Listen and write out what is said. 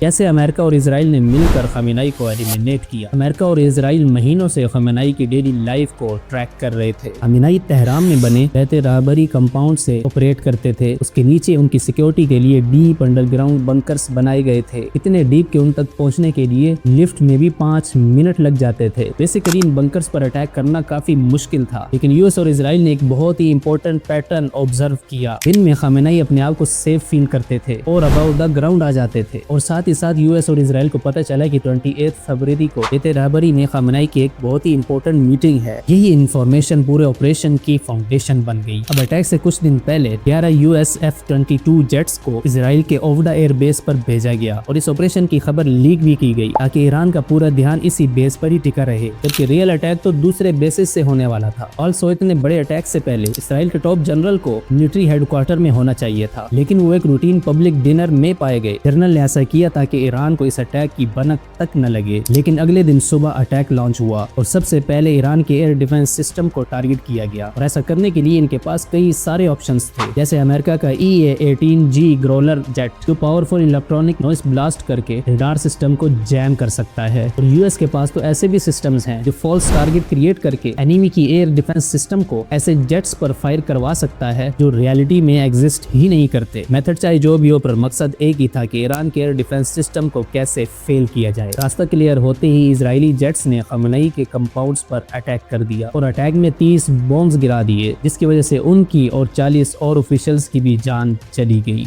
कैसे अमेरिका और इसराइल ने मिलकर खमेनाई को एलिमिनेट किया। अमेरिका और इसराइल महीनों से खमेनाई की डेली लाइफ को ट्रैक कर रहे थे। खमेनाई तेहरान में बने रहते राहबरी कंपाउंड से ऑपरेट करते थे। उसके नीचे उनकी सिक्योरिटी के लिए डीप अंडरग्राउंड बंकर्स बनाए गए थे। इतने डीप के उन तक पहुंचने के लिए लिफ्ट में भी 5 मिनट लग जाते थे। बेसिकली इन बंकर्स पर अटैक करना काफी मुश्किल था, लेकिन यूएस और इसराइल ने एक बहुत ही इंपॉर्टेंट पैटर्न ऑब्जर्व किया। दिन में खमेनाई अपने आप को सेफ फील करते थे और अबाउट द ग्राउंड आ जाते थे, और साथ ही साथ यूएस और इसराइल को पता चला कि 28 फरवरी को रहते राहबरी में खमेनाई की एक बहुत ही इंपॉर्टेंट मीटिंग है। यही इंफॉर्मेशन पूरे ऑपरेशन की फाउंडेशन बन गई। अब अटैक से कुछ दिन पहले 11 यूएस F-22 जेट्स को इसराइल के ओवडा एयर बेस पर भेजा गया और इस ऑपरेशन की खबर लीक भी की गई ताकि ईरान का पूरा ध्यान इसी बेस पर ही टिका रहे, जबकि रियल अटैक तो दूसरे बेसिस से होने वाला था। ऑल्सो इतने बड़े अटैक से पहले इसराइल के टॉप जनरल को मिलिट्री हेडक्वार्टर में होना चाहिए था, लेकिन वो एक रूटीन पब्लिक डिनर में पाए गए। जनरल ने ऐसा किया ताकि ईरान को इस अटैक की भनक तक न लगे। लेकिन अगले दिन सुबह अटैक लॉन्च हुआ और सबसे पहले ईरान के एयर डिफेंस सिस्टम को टारगेट किया गया, और ऐसा करने के लिए इनके पास कई सारे ऑप्शंस थे, जैसे अमेरिका का EA-18G ग्रोलर जेट जो पावरफुल इलेक्ट्रॉनिक नॉइस ब्लास्ट करके रडार सिस्टम को जैम कर सकता है, और यूएस के पास तो ऐसे भी सिस्टम्स हैं जो फॉल्स टारगेट क्रिएट करके एनिमी की एयर डिफेंस सिस्टम को ऐसे जेट्स पर फायर करवा सकता है जो रियलिटी में एग्जिस्ट ही नहीं करते। मेथड चाहे जो भी हो, पर मकसद एक ही था कि ईरान के एयर डिफेंस सिस्टम को कैसे फेल किया जाए। रास्ता क्लियर होते ही इजरायली जेट्स ने खमेनाई के कंपाउंड्स पर अटैक कर दिया और अटैक में 30 बॉम्ब्स गिरा दिए, जिसकी वजह से उनकी और 40 और ऑफिशियल्स की भी जान चली गई।